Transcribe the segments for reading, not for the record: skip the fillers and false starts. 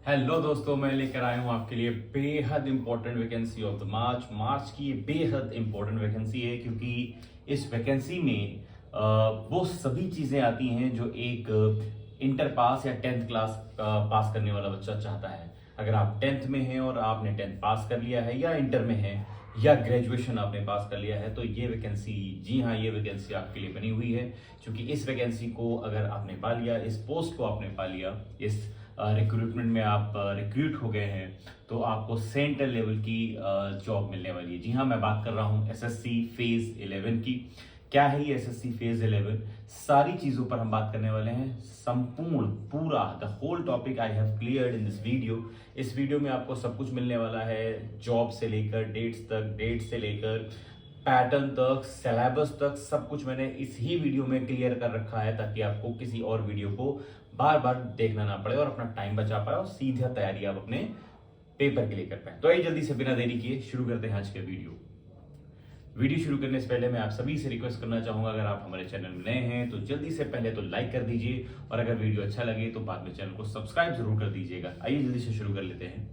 Hello दोस्तों, मैं लेकर आया हूँ आपके लिए बेहद इंपॉर्टेंट वैकेंसी ऑफ द मार्च की। ये बेहद इंपॉर्टेंट वैकेंसी है क्योंकि इस वैकेंसी में वो सभी चीज़ें आती हैं जो एक इंटर पास या टेंथ क्लास पास करने वाला बच्चा चाहता है। अगर आप टेंथ में हैं और आपने टेंथ पास कर लिया है या इंटर में है या ग्रेजुएशन आपने पास कर लिया है तो ये वैकेंसी, जी हाँ, ये वैकेंसी आपके लिए बनी हुई है। क्योंकि इस वैकेंसी को अगर आपने पा लिया, इस पोस्ट को आपने पा लिया, इस रिक्रूटमेंट में आप रिक्रूट हो गए हैं तो आपको सेंट्रल लेवल की जॉब मिलने वाली है। जी हाँ, मैं बात कर रहा हूँ एसएससी फेज 11 की। क्या है ये एसएससी फेज 11? सारी चीजों पर हम बात करने वाले हैं, संपूर्ण पूरा the whole topic I have cleared in this video. इस वीडियो में आपको सब कुछ मिलने वाला है, जॉब से लेकर डेट्स तक, डेट से लेकर पैटर्न तक, सिलेबस तक, सब कुछ मैंने इस ही वीडियो में क्लियर कर रखा है ताकि आपको किसी और वीडियो को बार बार देखना ना पड़े और अपना टाइम बचा पाए और सीधा तैयारी आप अपने पेपर के लिए कर पाए। तो आइए जल्दी से बिना देरी किए शुरू करते हैं आज के वीडियो शुरू करने से पहले मैं आप सभी से रिक्वेस्ट करना चाहूंगा, अगर आप हमारे चैनल में नए हैं तो जल्दी से पहले तो लाइक कर दीजिए और अगर वीडियो अच्छा लगे तो बाद में चैनल को सब्सक्राइब जरूर कर दीजिएगा। आइए जल्दी से शुरू कर लेते हैं।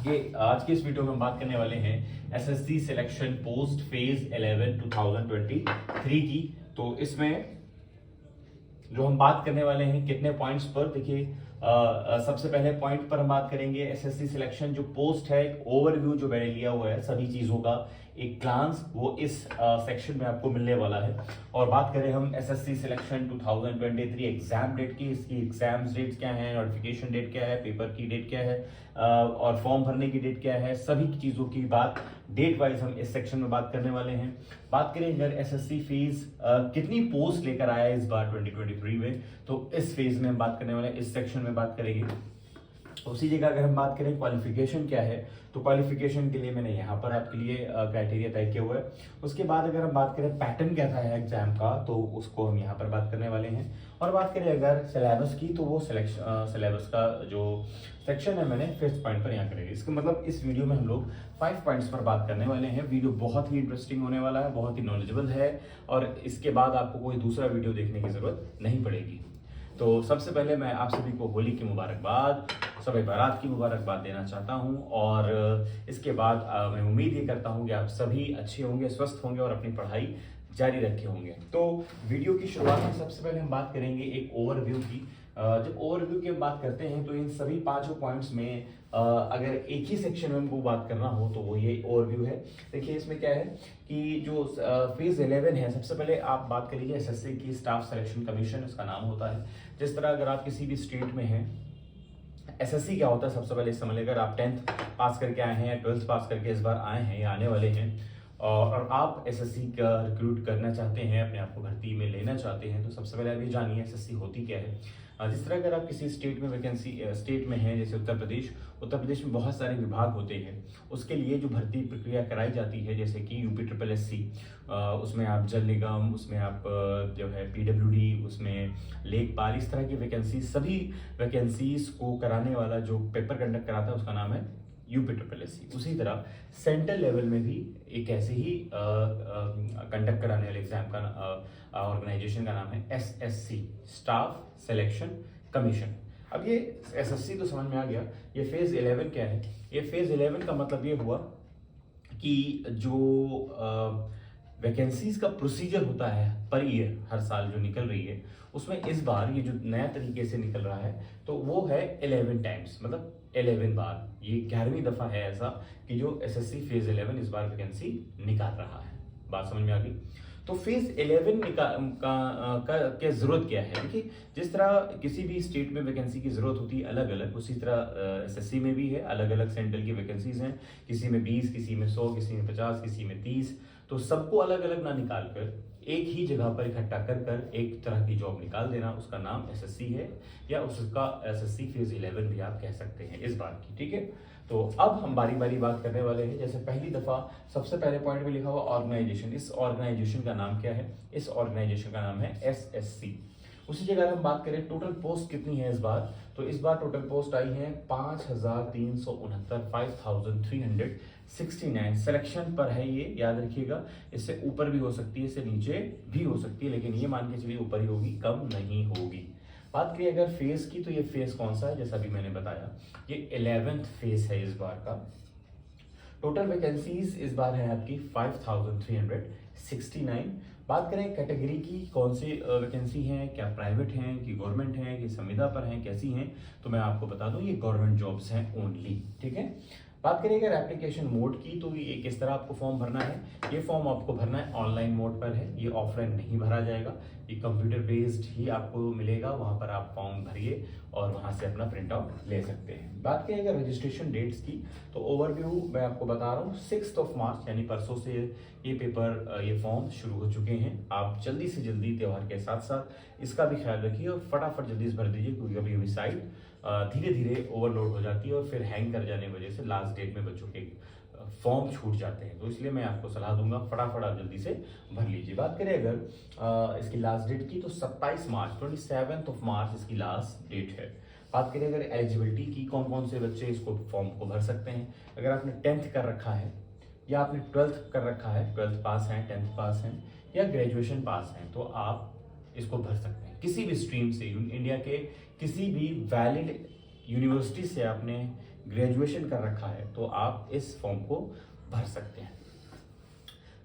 ये आज के इस वीडियो में हम बात करने वाले हैं एसएससी सिलेक्शन पोस्ट फेज 11 2023 की। तो इसमें जो हम बात करने वाले हैं कितने पॉइंट्स पर, देखिए सबसे पहले पॉइंट पर हम बात करेंगे एसएससी सिलेक्शन जो पोस्ट है, एक ओवरव्यू जो मैंने लिया हुआ है सभी चीजों का, एक ग्लांस वो इस सेक्शन में आपको मिलने वाला है। और बात करें हम एसएससी सिलेक्शन 2023 एग्जाम डेट की, इसकी एग्जाम डेट क्या है, नोटिफिकेशन डेट क्या है, पेपर की डेट क्या है और फॉर्म भरने की डेट क्या है, सभी चीजों की बात डेट वाइज हम इस सेक्शन में बात करने वाले हैं। बात करें अगर एसएससी फीस कितनी पोस्ट लेकर आया है इस बार 2023 में, तो इस फेज में हम बात करने वाले हैं, इस सेक्शन में बात करेंगे। उसी जगह अगर हम बात करें क्वालिफिकेशन क्या है, तो क्वालिफिकेशन के लिए मैंने यहाँ पर आपके लिए क्राइटेरिया तय किया हुआ है। उसके बाद अगर हम बात करें पैटर्न क्या था है एग्जाम का, तो उसको हम यहाँ पर बात करने वाले हैं। और बात करें अगर सिलेबस की, तो वो सिलेबस का जो सेक्शन है मैंने 5th पॉइंट पर यहाँ करेंगे। इसका मतलब इस वीडियो में हम लोग 5 पॉइंट्स पर बात करने वाले हैं। वीडियो बहुत ही इंटरेस्टिंग होने वाला है, बहुत ही नॉलेजेबल है और इसके बाद आपको कोई दूसरा वीडियो देखने की जरूरत नहीं पड़ेगी। तो सबसे पहले मैं आप सभी को होली की मुबारकबाद, शब बारात की मुबारकबाद देना चाहता हूं और इसके बाद मैं उम्मीद ये करता हूं कि आप सभी अच्छे होंगे, स्वस्थ होंगे और अपनी पढ़ाई जारी रखे होंगे। तो वीडियो की शुरुआत में सबसे पहले हम बात करेंगे एक ओवरव्यू की। जब ओवरव्यू की बात करते हैं तो इन सभी 5 पॉइंट्स में अगर एक ही सेक्शन में हमको बात करना हो तो वो ये ओवरव्यू है। देखिए इसमें क्या है कि जो फेज 11 है, सबसे पहले आप बात करिए एसएससी की स्टाफ सिलेक्शन कमीशन, इसका नाम होता है। जिस तरह अगर आप किसी भी स्टेट में हैं, एसएससी क्या होता है सबसे पहले समझ लें। अगर आप 10th पास करके आए हैं या 12th पास करके इस बार आए हैं या आने वाले हैं और आप एसएससी का रिक्रूट करना चाहते हैं, अपने आप को भर्ती में लेना चाहते हैं, तो सबसे पहले अभी जानिए एसएससी होती क्या है। जिस तरह अगर आप किसी स्टेट में वैकेंसी स्टेट में हैं, जैसे उत्तर प्रदेश में बहुत सारे विभाग होते हैं, उसके लिए जो भर्ती प्रक्रिया कराई जाती है, जैसे कि यूपी SSSC, उसमें आप जल निगम, उसमें आप जो है पीडब्ल्यूडी, उसमें लेखपाल, इस तरह की वैकेंसी, सभी वैकेंसीज को कराने वाला जो पेपर कंडक्ट कराता है उसका नाम है यूपी SSSC। उसी तरह सेंट्रल लेवल में भी एक ऐसे ही कंडक्ट कराने वाले एग्जाम का ऑर्गेनाइजेशन का नाम है एसएससी, स्टाफ सिलेक्शन कमीशन। अब ये एसएससी तो समझ में आ गया। ये फेज 11 क्या है? ये फेज 11 का मतलब ये हुआ कि जो वैकेंसीज का प्रोसीजर होता है पर ईयर, हर साल जो निकल रही है, उसमें इस बार ये जो नया तरीके से निकल रहा है तो वो है 11 टाइम्स, मतलब 11 बार। ये 11वीं दफा है ऐसा कि जो एसएससी फेज 11 इस बार वैकेंसी निकाल रहा है। बात समझ में आ गई? तो फेज 11 क्या जरूरत क्या है? देखिए जिस तरह किसी भी स्टेट में वैकेंसी की जरूरत होती है अलग अलग, उसी तरह एसएससी में भी है। अलग अलग सेंट्रल की वैकेंसीज हैं, किसी में 20, किसी में 100, किसी में 50, किसी में 30। तो सबको अलग अलग ना निकाल कर एक ही जगह पर इकट्ठा कर कर एक तरह की जॉब निकाल देना, उसका नाम एसएससी है, या उसका एसएससी फेज 11 भी आप कह सकते हैं इस बार की। ठीक है, तो अब हम बारी बारी बात करने वाले हैं। जैसे पहली दफा सबसे पहले पॉइंट में लिखा हुआ ऑर्गेनाइजेशन, इस ऑर्गेनाइजेशन का नाम क्या है? इस ऑर्गेनाइजेशन का नाम है एसएससी। उसी जगह हम बात करें टोटल पोस्ट कितनी है इस बार, तो इस बार टोटल पोस्ट आई है 5369, 5369 सिलेक्शन पर है। ये याद रखिएगा, इससे ऊपर भी हो सकती है, इससे नीचे भी हो सकती है, लेकिन ये मान के चलिए ऊपर ही होगी, कम नहीं होगी। बात करिए अगर फेज की, तो ये फेज कौन सा है, जैसा भी मैंने बताया ये 11th फेज है इस बार का। टोटल वैकेंसीज इस बार है आपकी 5369। बात करें कैटेगरी की, कौन सी वैकेंसी हैं, क्या प्राइवेट हैं कि गवर्नमेंट हैं कि संविदा पर हैं, कैसी हैं, तो मैं आपको बता दूं ये गवर्नमेंट जॉब्स हैं ओनली, ठीक है। बात करें अगर एप्लीकेशन मोड की, तो ये किस तरह आपको फॉर्म भरना है। ये फॉर्म आपको भरना है ऑनलाइन मोड पर है, ये ऑफलाइन नहीं भरा जाएगा, ये कंप्यूटर बेस्ड ही आपको मिलेगा। वहां पर आप फॉर्म भरिए और वहां से अपना प्रिंट आउट ले सकते हैं। बात करें अगर रजिस्ट्रेशन डेट्स की, तो ओवरव्यू मैं आपको बता रहा हूँ 6 मार्च यानी परसों से ये फॉर्म शुरू हो चुके हैं। आप जल्दी से जल्दी त्योहार के साथ साथ इसका भी ख्याल रखिए और फटाफट जल्दी से भर दीजिए, क्योंकि अभी अभी साइट धीरे धीरे ओवरलोड हो जाती है और फिर हैंग कर जाने की वजह से लास्ट डेट में बच्चों के फॉर्म छूट जाते हैं। तो इसलिए मैं आपको सलाह दूंगा फटाफट आप जल्दी से भर लीजिए। बात करें अगर इसकी लास्ट डेट की, तो 27 मार्च 27 मार्च इसकी लास्ट डेट है। बात करें अगर एलिजिबिलिटी की, कौन कौन से बच्चे इसको फॉर्म को भर सकते हैं। अगर आपने 10th कर रखा है या आपने 12th कर रखा है, 12th पास हैं, 10th पास हैं या ग्रेजुएशन पास हैं, तो आप इसको भर सकते हैं किसी भी स्ट्रीम से। इंडिया के किसी भी वैलिड यूनिवर्सिटी से आपने ग्रेजुएशन कर रखा है तो आप इस फॉर्म को भर सकते हैं।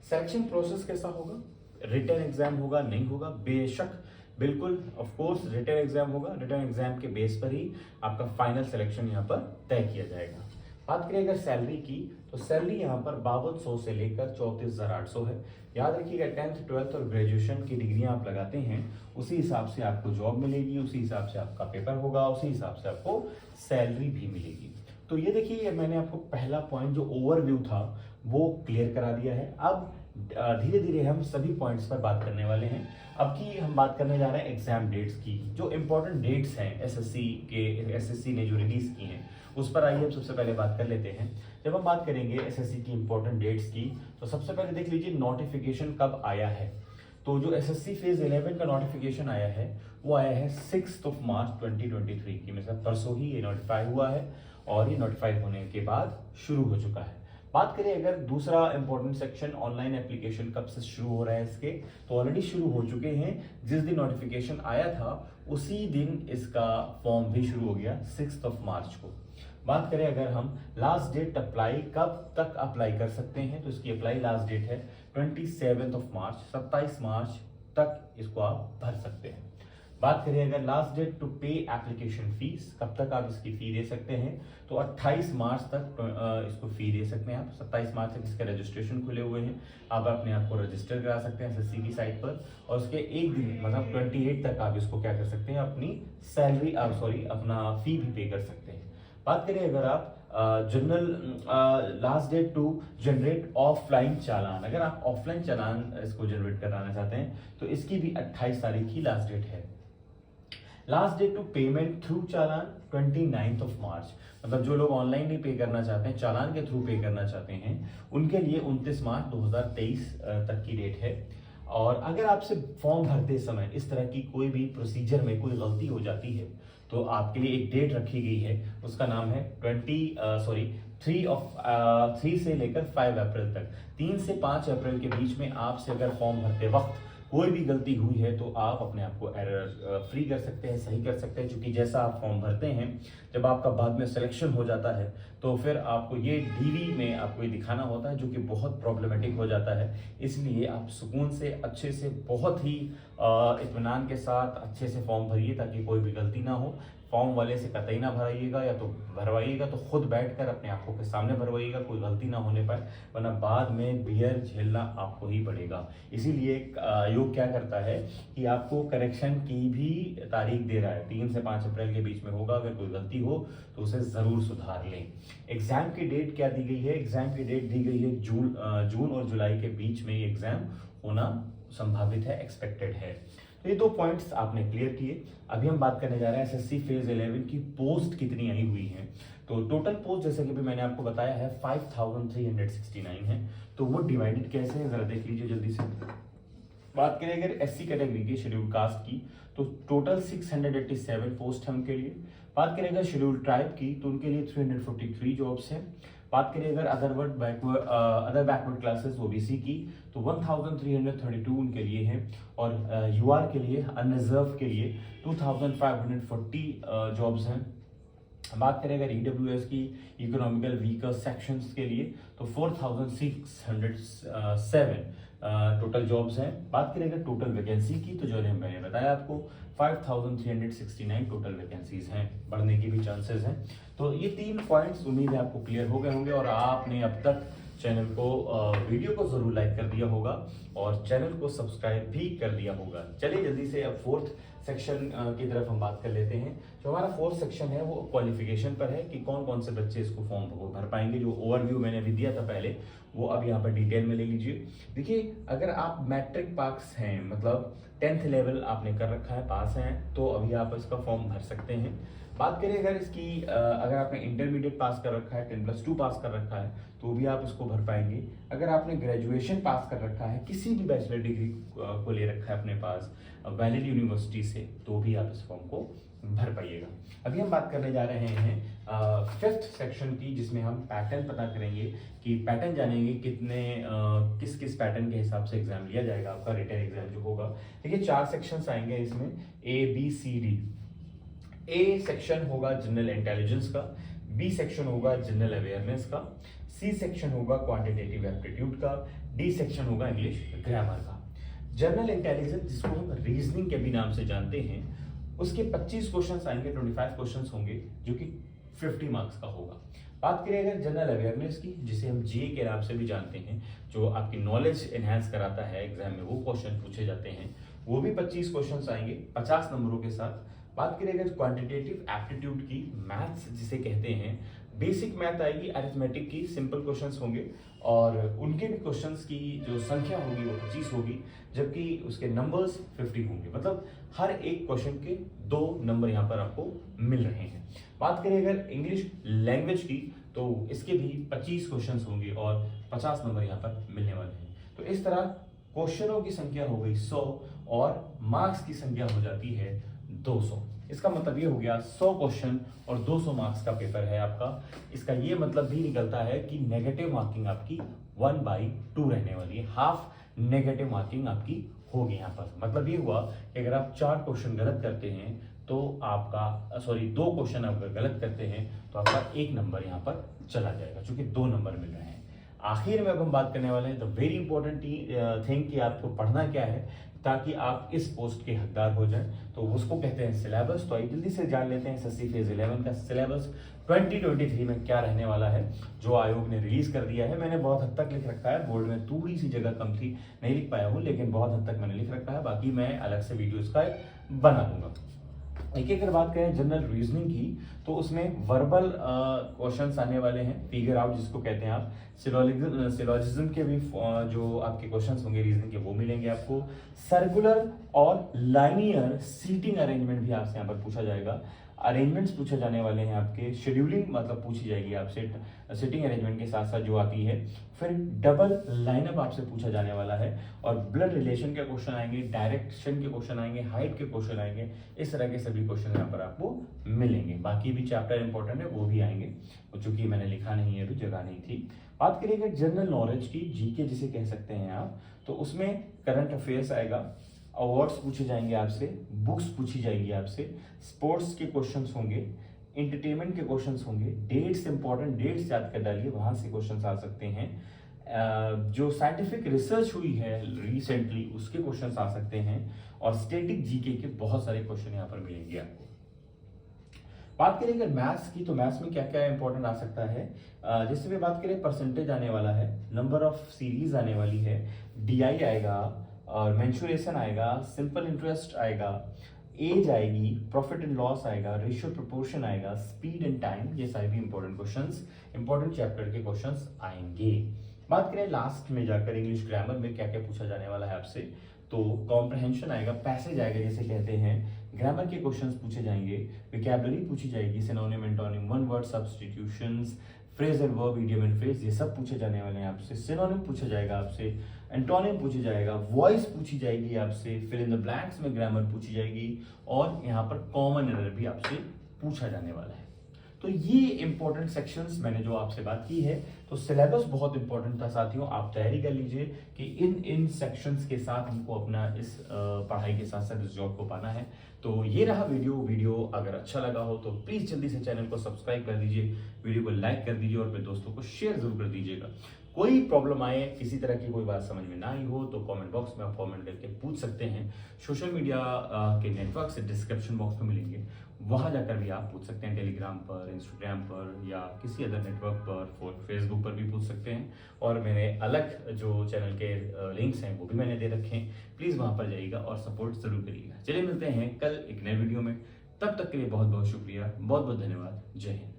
सिलेक्शन प्रोसेस कैसा होगा, रिटन एग्जाम होगा नहीं होगा, बेशक बिल्कुल ऑफ कोर्स रिटन एग्जाम होगा। रिटन एग्जाम के बेस पर ही आपका फाइनल सिलेक्शन यहाँ पर तय किया जाएगा। बात करें अगर सैलरी की, तो सैलरी यहाँ पर 5200 से लेकर 34,800 है। याद रखिएगा 10th 12th और ग्रेजुएशन की डिग्रियां आप लगाते हैं, उसी हिसाब से आपको जॉब मिलेगी, उसी हिसाब से आपका पेपर होगा, उसी हिसाब से आपको सैलरी भी मिलेगी। तो ये देखिए मैंने आपको पहला पॉइंट जो ओवरव्यू था वो क्लियर करा दिया है। अब धीरे धीरे हम सभी पॉइंट्स पर बात करने वाले हैं। अब की हम बात करने जा रहे हैं एग्जाम डेट्स की, जो इंपॉर्टेंट डेट्स हैं एसएससी ने जो रिलीज की हैं उस पर आइए हम सबसे पहले बात कर लेते हैं। जब हम बात करेंगे एसएससी की इंपॉर्टेंट डेट्स की, तो सबसे पहले देख लीजिए नोटिफिकेशन कब आया है। तो जो एसएससी फेज 11 का नोटिफिकेशन आया है वो आया है 6 मार्च 2023 की, मतलब परसों ही ये नोटिफाई हुआ है और ये नोटिफाई होने के बाद शुरू हो चुका है। बात करें अगर दूसरा इंपॉर्टेंट सेक्शन ऑनलाइन एप्लीकेशन कब से शुरू हो रहा है इसके, तो ऑलरेडी शुरू हो चुके हैं। जिस दिन नोटिफिकेशन आया था उसी दिन इसका फॉर्म भी शुरू हो गया 6 मार्च को। बात करें अगर हम लास्ट डेट अप्लाई कब तक अप्लाई कर सकते हैं, तो इसकी अप्लाई लास्ट डेट है 27 मार्च, 27 मार्च तक इसको आप भर सकते हैं। बात करें अगर लास्ट डेट टू पे एप्लीकेशन फीस, कब तक आप इसकी फी दे सकते हैं, तो 28 मार्च तक इसको फी दे सकते हैं आप। 27 मार्च तक इसके रजिस्ट्रेशन खुले हुए हैं, आप अपने आप को रजिस्टर करा सकते हैं एसएससी की साइट पर, और उसके एक दिन मतलब 28 तक आप इसको क्या कर सकते हैं, अपनी सैलरी अपना फी भी पे कर सकते हैं। बात करें अगर आप last date to generate offline challan, अगर आप ऑफलाइन चालान इसको जनरेट कराना चाहते हैं तो इसकी भी 28 तारीख ही लास्ट डेट है। Last date to payment through challan 29 March, मतलब जो लोग ऑनलाइन नहीं पे करना चाहते हैं, चालान के थ्रू पे करना चाहते हैं, उनके लिए 29 मार्च 2023 तक की डेट है। और अगर आपसे फॉर्म भरते समय इस तरह की कोई भी प्रोसीजर में कोई गलती हो जाती है तो आपके लिए एक डेट रखी गई है, उसका नाम है 3 से लेकर 5 अप्रैल तक। 3 से 5 अप्रैल के बीच में आपसे अगर फॉर्म भरते वक्त कोई भी गलती हुई है तो आप अपने आप को एरर फ्री कर सकते हैं, सही कर सकते हैं। क्योंकि जैसा आप फॉर्म भरते हैं, जब आपका बाद में सिलेक्शन हो जाता है तो फिर आपको ये डीवी में आपको ये दिखाना होता है, जो कि बहुत प्रॉब्लमेटिक हो जाता है। इसलिए आप सुकून से अच्छे से बहुत ही इत्मीनान के साथ अच्छे से फॉर्म भरिए ताकि कोई भी गलती ना हो। फॉर्म वाले से कतई ना भराइएगा, या तो भरवाइएगा तो खुद बैठकर अपने आंखों के सामने भरवाइएगा, कोई गलती ना होने पाए, वरना बाद में बियर झेलना आपको ही पड़ेगा। इसीलिए आयोग क्या करता है कि आपको करेक्शन की भी तारीख दे रहा है, 3 से 5 अप्रैल के बीच में होगा। अगर कोई गलती हो तो उसे जरूर सुधार लें। एग्जाम की डेट क्या दी गई है, एग्जाम की डेट दी गई है जून और जुलाई के बीच में ये एग्जाम होना संभावित है, एक्सपेक्टेड है। तो ये 2 पॉइंट्स आपने क्लियर किए। अभी हम बात करने जा रहे हैं एसएससी फेज 11 की पोस्ट कितनी आई हुई है। तो टोटल पोस्ट जैसे कि मैंने आपको बताया है 5369 है। तो वो डिवाइडेड कैसे है जरा देख लीजिए जल्दी से। बात करें अगर एससी कैटेगरी के शेड्यूल कास्ट की तो टोटल 687 पोस्ट है उनके लिए। बात करें अगर शेड्यूल ट्राइब की तो उनके लिए 343 जॉब्स हैं। बात करें अगर अदर बैकवर्ड क्लासेस ओबीसी की तो 1332 उनके लिए हैं। और यूआर के लिए अनरिजर्व के लिए 2540 जॉब्स हैं। बात करें अगर ईडब्ल्यूएस की इकोनॉमिकल वीकर सेक्शंस के लिए तो 4607 टोटल जॉब्स हैं। बात करें अगर टोटल वैकेंसी की तो जो मैंने बताया आपको 5369 टोटल वैकेंसीज हैं, बढ़ने की भी चांसेस हैं। तो ये 3 पॉइंट्स उम्मीद है आपको क्लियर हो गए होंगे और आपने अब तक चैनल को वीडियो को जरूर लाइक कर दिया होगा और चैनल को सब्सक्राइब भी कर दिया होगा। चलिए जल्दी से अब 4th सेक्शन की तरफ हम बात कर लेते हैं। जो हमारा 4th सेक्शन है वो क्वालिफिकेशन पर है कि कौन कौन से बच्चे इसको फॉर्म को भर पाएंगे। जो ओवरव्यू मैंने अभी दिया था पहले वो अब यहाँ पर डिटेल में ले लीजिए। देखिए अगर आप मैट्रिक पास हैं, मतलब 10th लेवल आपने कर रखा है, पास हैं, तो अभी आप इसका फॉर्म भर सकते हैं। बात करें अगर इसकी अगर आपने इंटरमीडिएट पास कर रखा है, 10+2 पास कर रखा है, तो भी आप इसको भर पाएंगे। अगर आपने ग्रेजुएशन पास कर रखा है, किसी भी बैचलर डिग्री को ले रखा है अपने पास वैलिड यूनिवर्सिटी से, तो भी आप इस फॉर्म को भर पाइएगा। अभी हम बात करने जा रहे हैं 5th सेक्शन की, जिसमें हम पैटर्न पता करेंगे कि पैटर्न जानेंगे किस किस पैटर्न के हिसाब से एग्जाम लिया जाएगा आपका रिटन एग्जाम जो होगा। देखिए 4 सेक्शंस आएंगे इसमें, A B C D। A section होगा जनरल इंटेलिजेंस का, बी सेक्शन होगा जनरल अवेयरनेस का, सी सेक्शन होगा क्वांटिटेटिव एप्टीट्यूड का, डी सेक्शन होगा इंग्लिश ग्रामर का। जनरल इंटेलिजेंस जिसको हम रीजनिंग के भी नाम से जानते हैं, उसके 25 क्वेश्चंस आएंगे, 25 क्वेश्चंस होंगे जो कि 50 मार्क्स का होगा। बात करें अगर जनरल अवेयरनेस की, जिसे हम जीए के नाम से भी जानते हैं, जो आपकी नॉलेज एनहांस कराता है एग्जाम में, वो क्वेश्चन पूछे जाते हैं, वो भी 25 क्वेश्चंस आएंगे 50 नंबरों के साथ। बात करें अगर क्वांटिटेटिव एप्टीट्यूड की, मैथ्स जिसे कहते हैं, बेसिक मैथ आएगी, अरिथमेटिक की सिंपल क्वेश्चंस होंगे और उनके भी क्वेश्चंस की जो संख्या होगी वो 25 होगी, जबकि उसके नंबर्स 50 होंगे। मतलब हर एक क्वेश्चन के 2 नंबर यहाँ पर आपको मिल रहे हैं। बात करें अगर इंग्लिश लैंग्वेज की तो इसके भी 25 क्वेश्चंस होंगे और 50 नंबर यहाँ पर मिलने वाले हैं। तो इस तरह क्वेश्चनों की संख्या हो गई 100 और मार्क्स की संख्या हो जाती है 200। इसका मतलब ये हो गया 100 क्वेश्चन और 200 मार्क्स का पेपर है आपका। इसका ये मतलब भी निकलता है कि नेगेटिव मार्किंग आपकी 1/2 रहने वाली है, हाफ नेगेटिव मार्किंग आपकी होगी यहाँ पर। मतलब ये हुआ कि अगर आप 4 क्वेश्चन गलत करते हैं तो आपका 2 क्वेश्चन अगर गलत करते हैं तो आपका 1 नंबर यहाँ पर चला जाएगा, चूंकि 2 नंबर मिल रहे हैं। आखिर में अब हम बात करने वाले हैं द वेरी इंपॉर्टेंट थिंग कि आपको पढ़ना क्या है ताकि आप इस पोस्ट के हकदार हो जाएं, तो उसको कहते हैं सिलेबस। तो आइए जल्दी से जान लेते हैं एसएससी फेज 11 का सिलेबस 2023 में क्या रहने वाला है, जो आयोग ने रिलीज कर दिया है। मैंने बहुत हद तक लिख रखा है, बोर्ड में थोड़ी सी जगह कम थी, नहीं लिख पाया हूँ, लेकिन बहुत हद तक मैंने लिख रखा है। बाकी मैं अलग से वीडियो इसका बना दूंगा। एक अगर बात करें जनरल रीजनिंग की तो उसमें वर्बल क्वेश्चंस आने वाले हैं, फिगर आउट जिसको कहते हैं आप, सिलोजिज्म के भी जो आपके क्वेश्चंस होंगे रीजनिंग के वो मिलेंगे आपको। सर्कुलर और लाइनियर सीटिंग अरेंजमेंट भी आपसे यहाँ पर पूछा जाएगा, अरेंजमेंट्स पूछे जाने वाले हैं आपके, शेड्यूलिंग मतलब पूछी जाएगी आपसे सिटिंग अरेंजमेंट के साथ साथ जो आती है, फिर डबल लाइनअप आपसे पूछा जाने वाला है और ब्लड रिलेशन के क्वेश्चन आएंगे, डायरेक्शन के क्वेश्चन आएंगे, हाइट के क्वेश्चन आएंगे। इस तरह के सभी क्वेश्चन यहाँ पर आपको मिलेंगे। बाकी भी चैप्टर इंपॉर्टेंट है वो भी आएंगे, चूंकि मैंने लिखा नहीं है, अभी जगह नहीं थी। बात करिएगा जनरल नॉलेज की, जीके जिसे कह सकते हैं आप, तो उसमें करंट अफेयर्स आएगा, अवार्ड्स पूछे जाएंगे आपसे, बुक्स पूछी जाएंगी आपसे, स्पोर्ट्स के क्वेश्चंस होंगे, एंटरटेनमेंट के क्वेश्चंस होंगे, डेट्स इंपॉर्टेंट डेट्स याद कर डालिए, वहां से क्वेश्चंस आ सकते हैं। जो साइंटिफिक रिसर्च हुई है रिसेंटली उसके क्वेश्चंस आ सकते हैं और स्टैटिक जीके के बहुत सारे क्वेश्चन यहाँ पर मिलेंगे आपको। बात करें अगर मैथ्स की तो मैथ्स में क्या क्या इंपॉर्टेंट आ सकता है, जैसे भी बात करें परसेंटेज आने वाला है, नंबर ऑफ सीरीज आने वाली है, डीआई आएगा और मेंसुरेशन आएगा, सिंपल इंटरेस्ट आएगा, एज आएगी, प्रॉफिट एंड लॉस आएगा, रेशियो प्रोपोर्शन आएगा, स्पीड एंड टाइम, ये सारे भी इंपॉर्टेंट क्वेश्चंस, इंपॉर्टेंट चैप्टर के क्वेश्चंस आएंगे। बात करें लास्ट में जाकर इंग्लिश ग्रामर में क्या क्या पूछा जाने वाला है आपसे, तो कॉम्प्रहेंशन आएगा, पैसेज आएगा जिसे कहते हैं, ग्रामर के क्वेश्चंस पूछे जाएंगे, विकैबुलरी पूछी जाएगी, synonym antonym, one word substitutions, phrasal verb, idiom and phrase, ये सब पूछे जाने वाले हैं आपसे। सिनोनिम पूछा जाएगा आपसे, एंटोनिम पूछी जाएगा, वॉइस पूछी जाएगी आपसे, फिल इन द ब्लैंक्स में ग्रामर पूछी जाएगी, और यहाँ पर कॉमन एरर भी आपसे पूछा जाने वाला है। तो ये इंपॉर्टेंट सेक्शंस मैंने जो आपसे बात की है, तो सिलेबस बहुत इंपॉर्टेंट था साथियों, आप तैयारी कर लीजिए कि इन सेक्शंस के साथ हमको अपना इस पढ़ाई के साथ साथ इस जॉब को पाना है। तो ये रहा वीडियो अगर अच्छा लगा हो तो प्लीज जल्दी से चैनल को सब्सक्राइब कर दीजिए, वीडियो को लाइक कर दीजिए और अपने दोस्तों को शेयर जरूर कर दीजिएगा। कोई प्रॉब्लम आए, किसी तरह की कोई बात समझ में ना आई हो तो कमेंट बॉक्स में आप कमेंट करके पूछ सकते हैं। सोशल मीडिया के नेटवर्क से डिस्क्रिप्शन बॉक्स में मिलेंगे, वहां जाकर भी आप पूछ सकते हैं, टेलीग्राम पर, इंस्टाग्राम पर या किसी अदर नेटवर्क पर, फेसबुक पर भी पूछ सकते हैं। और मैंने अलग जो चैनल के लिंक्स हैं वो भी मैंने दे रखे हैं, प्लीज वहां पर जाइएगा और सपोर्ट जरूर करिएगा। चलिए मिलते हैं कल एक नए वीडियो में, तब तक के लिए बहुत बहुत शुक्रिया, बहुत बहुत धन्यवाद, जय हिंद।